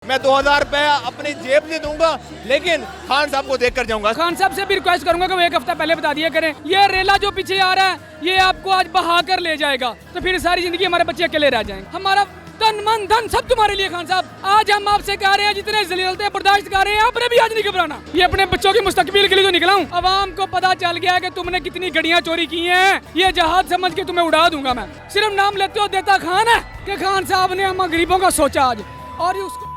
मैं 2000 रुपए अपनी जेब से दूंगा, लेकिन खान साहब को देख कर जाऊंगा। खान साहब से भी रिक्वेस्ट करूंगा कि वो एक हफ्ता पहले बता दिया करें, ये रेला जो पीछे आ रहा है ये आपको आज बहा कर ले जाएगा, तो फिर सारी जिंदगी हमारे बच्चे अकेले रह जाएंगे। हमारा तन मन धन सब तुम्हारे लिए खान साहब। आज हम आपसे कह रहे हैं, जितने जलीलते बर्दाश्त कर रहे हैं आपने भी आज नहीं घबराना। ये अपने बच्चों की मुस्तकबिल के लिए तो निकला हूँ। अवाम को पता चल गया है कि तुमने कितनी गड़ियां चोरी की हैं, ये जहाज समझ के तुम्हें उड़ा दूंगा मैं। सिर्फ नाम लेते हो देता खान है कि खान साहब ने हम गरीबों का सोचा आज, और ये उसको।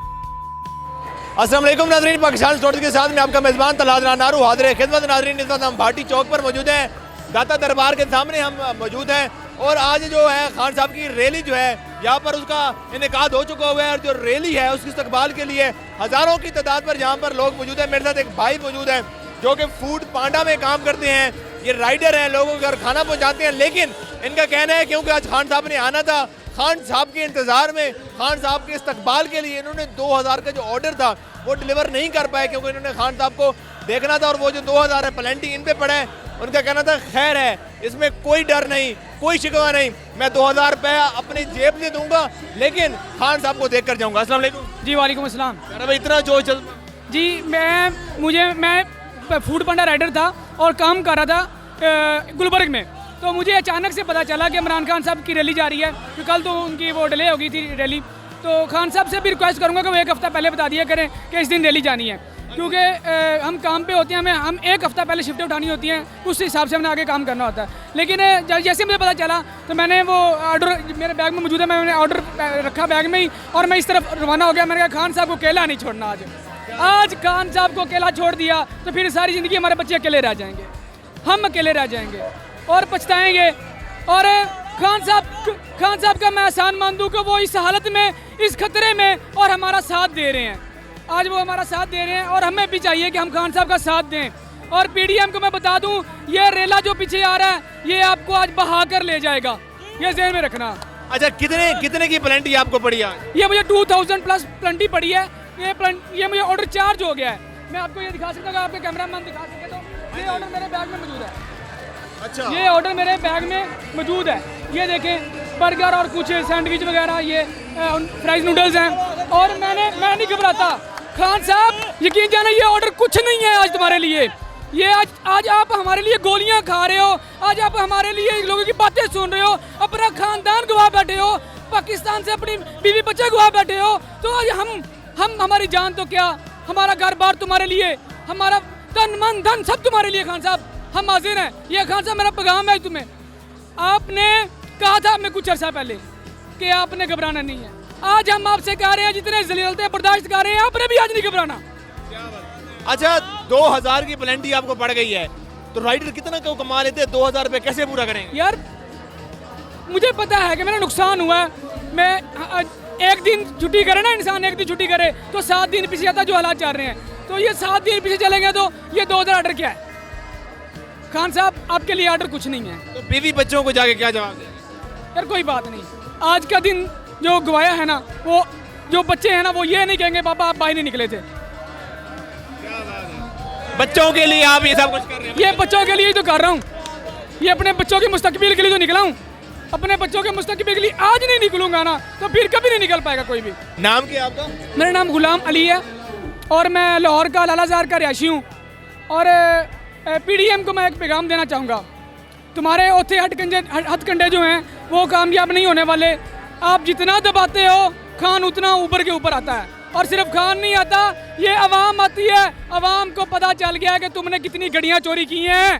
अस्सलाम वालेकुम नाज़रीन, पाकिस्तान स्टोरीज के साथ में आपका मेज़बान तलात नारू हाजिर है खिदमत। नाज़रीन, इस वक्त हम भाटी चौक पर मौजूद हैं, दाता दरबार के सामने हम मौजूद हैं, और आज जो है खान साहब की रैली जो है यहाँ पर उसका इनेकाद हो चुका हुआ है, और जो रैली है उसके इस्तकबाल के लिए हज़ारों की तादाद पर यहाँ पर लोग मौजूद हैं। मेरे साथ एक भाई मौजूद हैं जो कि फूड पांडा में काम करते हैं, ये राइडर हैं, लोगों के घर खाना पहुँचाते हैं। लेकिन इनका कहना है क्योंकि आज खान साहब ने आना था, खान साहब के इंतज़ार में, खान साहब के इस्तकबाल के लिए इन्होंने 2000 का जो ऑर्डर था वो डिलीवर नहीं कर पाए, क्योंकि इन्होंने खान साहब को देखना था, और वो जो 2000 है प्लेंटी इन पे पड़ा है। उनका कहना था खैर है, इसमें कोई डर नहीं, कोई शिकवा नहीं, मैं 2000 रुपये अपनी जेब से दूंगा, लेकिन खान साहब को देख कर जाऊंगा। अस्सलाम वालेकुम जी वालेकुम अस्सलाम। भाई इतना जोश चल जी मैं फूड पांडा राइडर था और काम कर रहा था गुलबर्ग में, तो मुझे अचानक से पता चला कि इमरान खान साहब की रैली जा रही है, कि कल तो उनकी वो डिले हो गई थी रैली। तो खान साहब से भी रिक्वेस्ट करूंगा कि वो एक हफ्ता पहले बता दिया करें कि इस दिन रैली जानी है, क्योंकि हम काम पे होते हैं, हम एक हफ्ता पहले शिफ्टें उठानी होती हैं, उस हिसाब से हमने आगे काम करना होता है। लेकिन जैसे मुझे पता चला तो मैंने वो ऑर्डर मेरे बैग में मौजूद है, मैंने ऑर्डर रखा बैग में ही, और मैं इस तरफ रवाना हो गया। मैंने कहा खान साहब को अकेला नहीं छोड़ना आज खान साहब को अकेला छोड़ दिया तो फिर सारी ज़िंदगी हमारे बच्चे अकेले रह जाएंगे, हम अकेले रह जाएंगे और पछताएंगे। और खान साहब का मैं एहसान मान दूँ कि वो इस हालत में, इस खतरे में और हमारा साथ दे रहे हैं। आज वो हमारा साथ दे रहे हैं और हमें भी चाहिए कि हम खान साहब का साथ दें। और पीडीएम को मैं बता दूं, ये रेला जो पीछे आ रहा है ये आपको आज बहा कर ले जाएगा, ये ज़हन में रखना। अच्छा, कितने की प्लेंटी आपको पड़ी आज? ये मुझे 2000 प्लस प्लेंटी पड़ी है। ये मुझे ऑर्डर चार्ज हो गया है। मैं आपको ये दिखा सकता हूँ, आपके कैमरा मैन दिखा सके तो ये ऑर्डर मेरे बैग में मौजूद है। अच्छा, ये ऑर्डर मेरे बैग में मौजूद है, ये देखें, बर्गर और कुछ सैंडविच वगैरह, ये फ्राइज नूडल्स हैं। और मैं नहीं घबराता। खान साहब यकीन जाना, ये ऑर्डर कुछ नहीं है आज तुम्हारे लिए। ये आज आप हमारे लिए गोलियां खा रहे हो, आज आप हमारे लिए लोगों की बातें सुन रहे हो, अपना खानदान गवा बैठे हो, पाकिस्तान से अपनी बीवी बच्चे गवा बैठे हो। तो आज हम हमारी जान तो क्या, हमारा घर बार तुम्हारे लिए, हमारा तन मन धन सब तुम्हारे लिए। खान साहब हम हाजिर हैं। ये खान साहब मेरा पैगाम है तुम्हें। आपने कहा था हमें कुछ अर्सा पहले कि आपने घबराना नहीं है। आज हम आपसे कह रहे हैं, जितने जलीलते बर्दाश्त कर रहे हैं आपने भी आज नहीं घबराना। अच्छा, 2000 की प्लेंटी आपको पड़ गई है, तो राइडर कितना क्यों कमा लेते हैं? 2000 रुपये कैसे पूरा करेंगे? यार मुझे पता है कि मेरा नुकसान हुआ है। मैं एक दिन छुट्टी करे ना, इंसान एक दिन छुट्टी करे तो 7 दिन पीछे आता जो हालात चल रहे हैं, तो ये 7 दिन पीछे चलेंगे तो ये 2000 ऑर्डर क्या है? खान साहब आपके लिए ऑर्डर कुछ नहीं है। तो बीवी बच्चों को जाके क्या जवाब देंगे? यार कोई बात नहीं, आज का दिन जो गवाया है ना, वो जो बच्चे हैं ना, वो ये नहीं कहेंगे पापा आप बाहर नहीं निकले थे। बच्चों के लिए आप ये सब कुछ कर रहे हैं? ये बच्चों के लिए ही तो कर रहा हूँ, ये अपने बच्चों की मुस्तकबिल के लिए तो निकला हूँ। अपने बच्चों के मुस्तकबिल के लिए आज नहीं निकलूंगा ना, तो फिर कभी नहीं निकल पाएगा कोई भी। नाम क्या आपका? मेरा नाम गुलाम अली है और मैं लाहौर का लालाजार का रिहायशी हूँ। और पीडीएम को मैं एक पैगाम देना चाहूँगा, तुम्हारे औथे हथकंडे जो हैं वो कामयाब नहीं होने वाले। आप जितना दबाते हो खान उतना ऊपर के ऊपर आता है, और सिर्फ खान नहीं आता, ये अवाम आती है। अवाम को पता चल गया कि तुमने कितनी गड़ियाँ चोरी की हैं,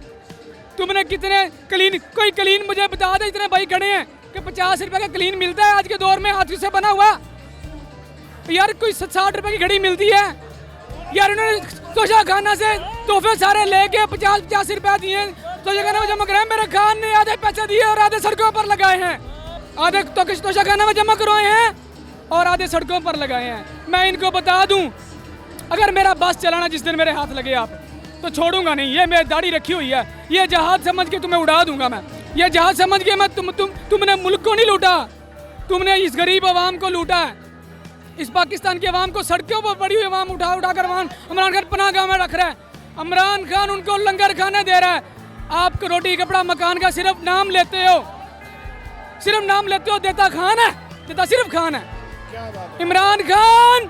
तुमने कितने कोई क्लीन मुझे बता दे। इतने भाई खड़े हैं कि 50 रुपये का क्लीन मिलता है आज के दौर में, हाथ से बना हुआ। यार कोई 60 रुपये की घड़ी मिलती है यार। उन्होंने तोशा खाना से तोहफे सारे लेके 50 रुपये दिए, तो ये कहना जमा कराए। मेरे खान ने आधे पैसे दिए और आधे सड़कों पर लगाए हैं, आधे तोशा खाना में जमा करवाए हैं और आधे सड़कों पर लगाए हैं। मैं इनको बता दूं, अगर मेरा बस चलाना जिस दिन मेरे हाथ लगे आप, तो छोड़ूंगा नहीं। ये मेरी दाढ़ी रखी हुई है, ये जहाज समझ के तुम्हें उड़ा दूंगा मैं। ये जहाज समझ के मैं तुमने मुल्क को नहीं लूटा, तुमने इस गरीब आवाम को लूटा है। इस पाकिस्तान की आवाम को, सड़कों पर पड़ी हुई आवाम उठा कर इमरान खान पनाहगाह में रख रहा है। इमरान खान उनको लंगर खाने दे रहा है। आपको रोटी कपड़ा मकान का सिर्फ नाम लेते हो, देता खान है, देता सिर्फ खान है। इमरान खान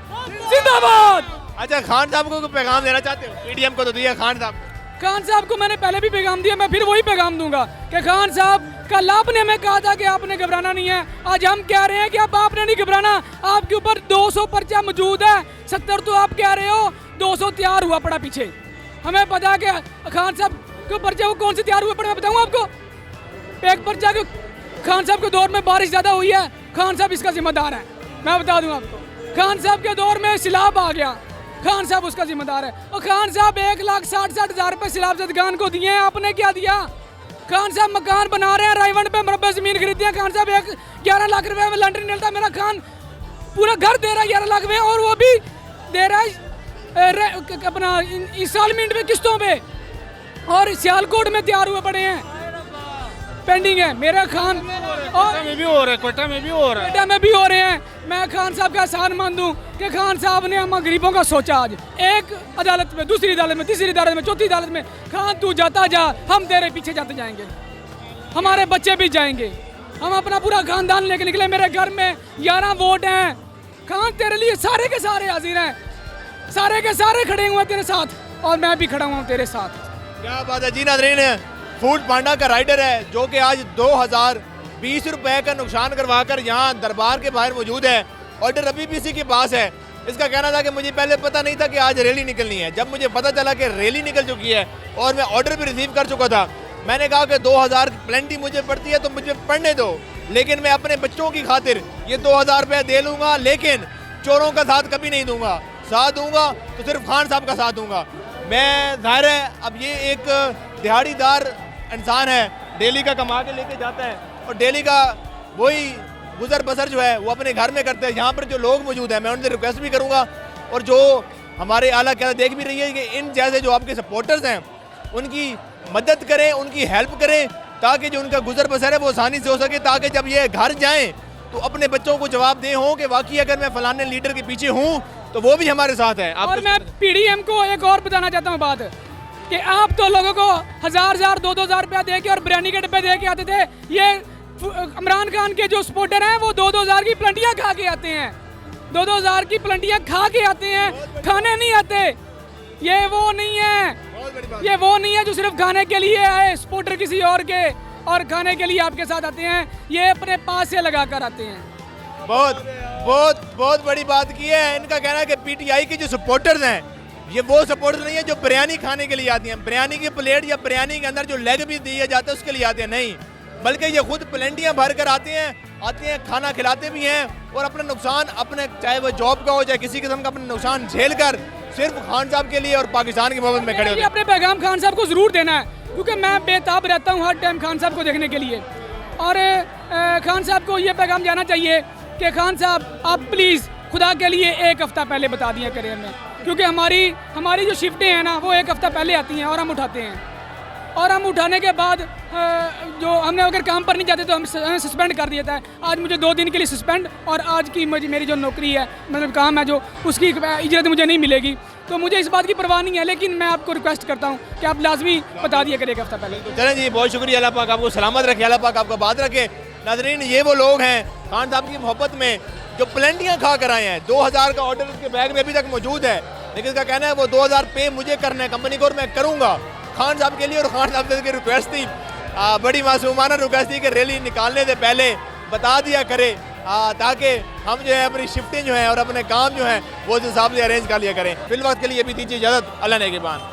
जिंदाबाद। अच्छा, खान साहब को पैगाम देना चाहते हो? पीडीएम को तो दिया, खान साहब खान साहब को मैंने पहले भी पैगाम दिया, मैं फिर वही पैगाम दूंगा कि खान साहब कल आपने हमें कहा था कि आपने घबराना नहीं है, आज हम कह रहे हैं कि अब आपने नहीं घबराना। आपके ऊपर 200 पर्चा मौजूद है, 70 तो आप कह रहे हो, 200 तैयार हुआ पड़ा पीछे। हमें पता है कि खान साहब के पर्चा वो कौन से तैयार हुए पड़े, मैं बताऊँ आपको। एक पर्चा के खान साहब के दौर में बारिश ज़्यादा हुई है, खान साहब इसका जिम्मेदार है, मैं बता दूँ आपको। खान साहब के दौर में सैलाब आ गया, खान साहब उसका जिम्मेदार है। और खान साहब 1,60,60,000 रुपये सैलाब ज़दगान को दिए हैं, आपने क्या दिया? खान साहब मकान बना रहे हैं, रायवंड पे मरबे ज़मीन खरीदी है। खान साहब 11 लाख रुपए में लंडन मिलता है, मेरा खान पूरा घर दे रहा है 11 लाख में, और वो भी दे रहा है अपना इंस्टॉलमेंट पे, किस्तों पे। और सियालकोट में तैयार हुए पड़े हैं, पेंडिंग है। मेरा खान और में भी हो रहा है, कोयटा में भी हो रहा है, कोयटा में भी हो रहे हैं। मैं खान साहब का एहसान मान दूं कि खान साहब ने हम गरीबों का सोचा। आज एक अदालत में, दूसरी अदालत में, तीसरी अदालत में, चौथी अदालत में, खान तू जाता जा, हम तेरे पीछे जाते जाएंगे, हमारे बच्चे भी जाएंगे, हम अपना पूरा खानदान लेके निकले। मेरे घर में 11 वोट हैं, खान तेरे लिए सारे के सारे हाजिर हैं, सारे के सारे खड़े हुए तेरे साथ, और मैं भी खड़ा हुआ हूँ तेरे साथ। क्या बात है जी। नाज़रीन, फूड पांडा का राइडर है जो कि आज 2020 रुपए का नुकसान करवाकर यहाँ दरबार के बाहर मौजूद है। ऑर्डर अभी भी इसी के पास है। इसका कहना था कि मुझे पहले पता नहीं था कि आज रैली निकलनी है। जब मुझे पता चला कि रैली निकल चुकी है और मैं ऑर्डर भी रिसीव कर चुका था, मैंने कहा कि 2000 प्लेंटी मुझे पड़ती है तो मुझे पढ़ने दो, लेकिन मैं अपने बच्चों की खातिर ये 2000 रुपये दे लूँगा, लेकिन चोरों का साथ कभी नहीं दूंगा। साथ दूंगा तो सिर्फ खान साहब का साथ दूंगा। मैं ज़ाहिर है अब ये एक दिहाड़ीदार इंसान है, डेली का कमा के लेके जाता है और डेली का वही गुजर बसर जो है वो अपने घर में करते हैं। यहाँ पर जो लोग मौजूद हैं मैं उनसे रिक्वेस्ट भी करूँगा, और जो हमारे आला क्या देख भी रही है कि इन जैसे जो आपके सपोर्टर्स हैं उनकी मदद करें, उनकी हेल्प करें, ताकि जो उनका गुजर बसर है वो आसानी से हो सके, ताकि जब ये घर जाएँ तो अपने बच्चों को जवाबदेह हों कि वाकई अगर मैं फलाने लीडर के पीछे हूँ तो वो भी हमारे साथ है। और मैं पीडीएम को एक और बताना चाहता हूँ बात, कि आप तो लोगों को 1000 2,000 रुपया दे के और बिरयानी के डब्बे दे के आते थे। ये इमरान खान के जो सपोर्टर हैं वो 2,000 की प्लंटियाँ खा के आते हैं, 2,000 की प्लंटियाँ खा के आते हैं, खाने नहीं आते। ये वो नहीं है, ये वो नहीं है जो सिर्फ खाने के लिए आए सपोर्टर किसी और के, और खाने के लिए आपके साथ आते हैं। ये अपने पास से लगा कर आते हैं। बहुत बहुत बहुत बड़ी बात की है। इनका कहना है कि पीटीआई के जो सपोर्टर्स हैं ये वो सपोर्टर्स नहीं है जो बिरयानी खाने के लिए आती हैं, बिरयानी की प्लेट या बिरयानी के अंदर जो लेग भी दिया जाता है उसके लिए आते हैं, नहीं, बल्कि ये खुद प्लेंटियाँ भर कर आते हैं, खाना खिलाते भी हैं और अपना नुकसान, अपने चाहे वो जॉब का हो चाहे किसी किस्म का अपना नुकसान झेल कर सिर्फ खान साहब के लिए और पाकिस्तान की मोहब्बत में खड़े होते हैं। अपने पैगाम खान साहब को ज़रूर देना है, क्योंकि मैं बेताब रहता हूँ हर टाइम खान साहब को देखने के लिए। और खान साहब को ये पैगाम जाना चाहिए कि खान साहब आप प्लीज़ खुदा के लिए एक हफ़्ता पहले बता दिया करें हमें, क्योंकि हमारी जो शिफ्टें हैं ना वो एक हफ़्ता पहले आती हैं और हम उठाते हैं, और हम उठाने के बाद जो हमने अगर काम पर नहीं जाते तो हमें सस्पेंड कर दिया था। आज मुझे 2 दिन के लिए सस्पेंड, और आज की मेरी जो नौकरी है, मतलब काम है जो, उसकी इजाज़त मुझे नहीं मिलेगी। तो मुझे इस बात की परवाह नहीं है, लेकिन मैं आपको रिक्वेस्ट करता हूँ कि आप लाजमी बता दिया करें एक हफ़्ता पहले। चलें जी, बहुत शुक्रिया। अल्लाह पाक आपको सलामत रखे, अल्लाह पाक आपको बात रखे। नाज़रीन, ये वो लोग हैं खान साहब की मोहब्बत में जो प्लेंटियाँ खा कर आए हैं। 2000 का ऑर्डर उसके बैग में अभी तक मौजूद है, लेकिन इसका कहना है वो 2000 पे मुझे करना है कंपनी को और मैं करूँगा खान साहब के लिए। और खान साहब की रिक्वेस्ट थी, बड़ी मासूमाना रिक्वेस्ट थी कि रैली निकालने से पहले बता दिया करे, ताकि हम जो है अपनी शिफ्टें जो हैं और अपने काम जो हैं वो उस हिसाब से अरेंज कर लिया करें। फिल वक्त के लिए भी दीजिए इजाज़त, अल्लाह ने के बाद।